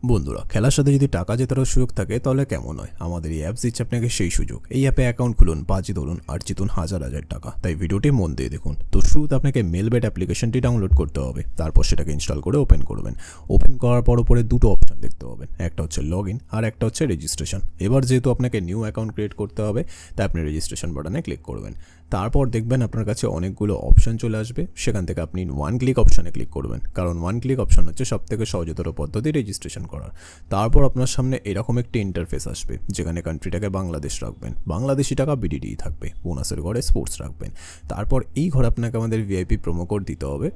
বন্ধুরা, খেলার সাথে যদি টাকা জেতারও সুযোগ থাকে তাহলে কেমন হয়? আমাদের এই অ্যাপস দিচ্ছে আপনাকে সেই সুযোগ। এই অ্যাপে অ্যাকাউন্ট খুলুন, বাজি ধরুন আর জিতুন হাজার হাজার টাকা। তাই ভিডিওটি মন দিয়ে দেখুন। তো শুরুতে আপনাকে মেলবেট অ্যাপ্লিকেশনটি ডাউনলোড করতে হবে, তারপর সেটাকে ইনস্টল করে ওপেন করবেন। ওপেন করার পর উপরে দুটো অপশন দেখতে পাবেন, একটা হচ্ছে লগ ইন আর একটা হচ্ছে রেজিস্ট্রেশন। এবার যেহেতু আপনাকে নিউ অ্যাকাউন্ট ক্রিয়েট করতে হবে, তাই আপনি রেজিস্ট্রেশন বাটনে ক্লিক করবেন। তারপর দেখবেন আপনার কাছে অনেকগুলো অপশন চলে আসবে, সেখান থেকে আপনি ওয়ান ক্লিক অপশনে ক্লিক করবেন, কারণ ওয়ান ক্লিক অপশন হচ্ছে সবথেকে সহজতর পদ্ধতি রেজিস্ট্রেশন করার। তারপর আপনার সামনে এরকম একটি ইন্টারফেস আসবে, যেখানে কান্ট্রিটাকে বাংলাদেশ রাখবেন, বাংলাদেশি টাকা বিডিডি থাকবে, বোনাসের ঘরে স্পোর্টস রাখবেন। তারপর এই ঘরে আপনাকে আমাদের ভিআইপি প্রোমো কোড দিতে হবে,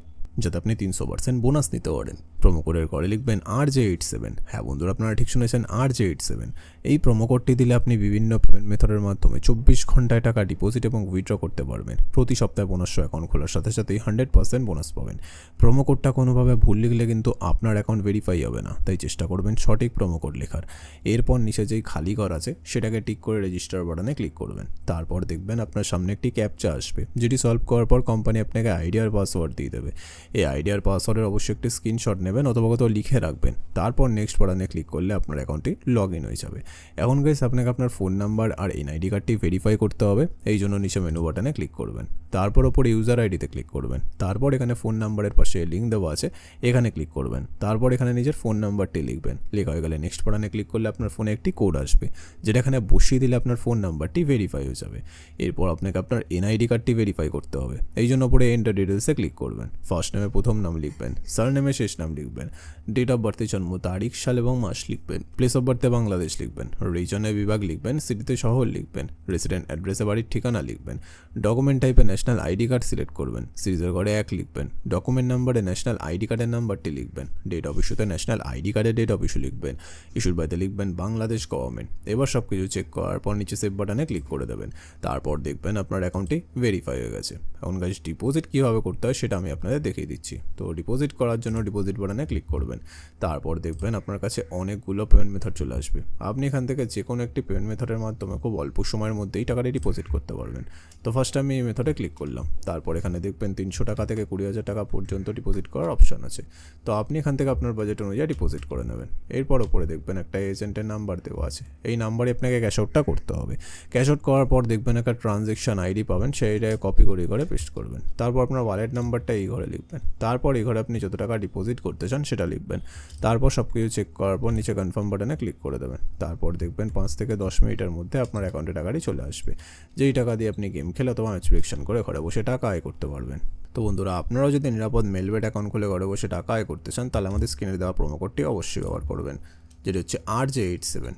যাতে আপনি 300% বোনাস নিতে পারেন। প্রোমো কোডের ঘরে লিখবেন RJ87। হ্যাঁ বন্ধুরা, আপনারা ঠিক শুনেছেন, RJ87। এই প্রোমো কোডটি দিলে আপনি বিভিন্ন পেমেন্ট মেথডের মাধ্যমে 24 ঘন্টায় টাকা ডিপোজিট এবং উইথড্র করতে পারবেন। প্রতি সপ্তাহে 1500 অ্যাকাউন্ট খোলার সাথে সাথেই 100% বোনাস পাবেন। প্রোমো কোডটা কোনোভাবে ভুল লিখলে কিন্তু আপনার অ্যাকাউন্ট ভেরিফাই হবে না, তাই চেষ্টা করবেন সঠিক প্রোমো কোড লেখার। এরপর নিচে যেই খালি ঘর আছে সেটাকে টিক করে রেজিস্টার বাটনে ক্লিক করবেন। তারপর দেখবেন আপনার সামনে একটি ক্যাপচা আসবে, যেটি সলভ করার পর কোম্পানি আপনাকে আইডি আর পাসওয়ার্ড দিয়ে দেবে। এই আইডি আর পাসওয়ার্ডের অবশ্যই একটি স্ক্রিনশট নেবেন অথবা কোথাও লিখে রাখবেন। তারপর নেক্সট বাটনে ক্লিক করলে আপনার অ্যাকাউন্টটি লগ ইন হয়ে যাবে। এখন গাইস, আপনাকে আপনার ফোন নাম্বার আর এনআইডি কার্ডটি ভেরিফাই করতে হবে। এই জন্য নিচে মেনু বাটনে ক্লিক করবেন, তারপর ওপরে ইউজার আইডিতে ক্লিক করবেন। তারপর এখানে ফোন নাম্বারের পাশে লিঙ্ক দেওয়া আছে, এখানে ক্লিক করবেন। তারপর এখানে নিজের ফোন নাম্বারটি লিখবেন। লেখা হয়ে গেলে নেক্সট বাটনে ক্লিক করলে আপনার ফোনে একটি কোড আসবে, যেটা এখানে বসিয়ে দিলে আপনার ফোন নাম্বারটি ভেরিফাই হয়ে যাবে। এরপর আপনাকে আপনার এনআইডি কার্ডটি ভেরিফাই করতে হবে। এই জন্য ওপরে এন্টার ডিটেলসে ক্লিক করবেন। ফার্স্ট নেমে প্রথম নাম লিখবেন, সারনেমে শেষ নাম লিখবেন, ডেট অফ বার্থে জন্ম তারিখ, সাল এবং মাস লিখবেন, প্লেস অফ বার্থে বাংলাদেশ লিখবেন, রিজনে বিভাগ লিখবেন, সিটিতে শহর লিখবেন, রেসিডেন্ট অ্যাড্রেসে বাড়ির ঠিকানা লিখবেন, ডকুমেন্ট টাইপে ন্যাশনাল আইডি কার্ড সিলেক্ট করবেন, সিরিজের ঘরে 1 লিখবেন, ডকুমেন্ট নাম্বারে ন্যাশনাল আইডি কার্ডের নাম্বারটি লিখবেন, ডেট অফ ইস্যুতে ন্যাশনাল আইডি কার্ডের ডেট অফ ইস্যু লিখবেন, ইস্যুর বাড়িতে লিখবেন বাংলাদেশ গভর্নমেন্ট। এবার সব কিছু চেক করার পর নিচে সেভ বাটনে ক্লিক করে দেবেন। তারপর দেখবেন আপনার অ্যাকাউন্টটি ভেরিফাই হয়ে গেছে। এখন গাইস, ডিপোজিট কীভাবে করতে হয় সেটা আমি আপনাদের দেখিয়ে দিচ্ছি। তো ডিপোজিট করার জন্য ডিপোজিট বাটনে ক্লিক করবেন। তারপর দেখবেন আপনার কাছে অনেকগুলো পেমেন্ট মেথড চলে আসবে। আপনি এখান থেকে যে কোনো একটি পেমেন্ট মেথডের মাধ্যমে খুব অল্প সময়ের মধ্যেই টাকাটি ডিপোজিট করতে পারবেন। তো ফার্স্ট আমি এই মেথডে ক্লিক করলাম। তারপর এখানে দেখবেন 300 টাকা থেকে 20,000 টাকা পর্যন্ত ডিপোজিট করার অপশন আছে। তো আপনি এখান থেকে আপনার বাজেট অনুযায়ী ডিপোজিট করে নেবেন। এরপর ওপরে দেখবেন একটা এজেন্টের নাম্বার দেওয়া আছে, এই নাম্বারে আপনাকে ক্যাশ আউটটা করতে হবে। ক্যাশ আউট করার পর দেখবেন একটা ট্রানজ্যাকশন আইডি পাবেন, সেইটাকে কপি করে পেস্ট করবেন। তারপর আপনার ওয়ালেট নাম্বারটা এই ঘরে লিখবেন। তারপর এই ঘরে আপনি যত টাকা ডিপোজিট করতে চান সেটা লিখবেন। তারপর সব কিছু চেক করার পর নিচে কনফার্ম বাটনে ক্লিক করে দেবেন। তারপর দেখবেন 5 থেকে 10 মিনিটের মধ্যে আপনার অ্যাকাউন্টে টাকাটি চলে আসবে, যেই টাকা দিয়ে আপনি গেম খেলে অথবা ম্যাচ প্রেডিকশন করে ঘরে বসে টাকা আয় করতে পারবেন। তো বন্ধুরা, আপনারাও যদি নিরাপদ মেলবেট অ্যাকাউন্ট খুলে ঘরে বসে টাকা আয় করতে চান, তাহলে আমাদের স্ক্রিনে দেওয়া প্রোমো কোডটি অবশ্যই ব্যবহার করবেন, যেটা হচ্ছে RJ87।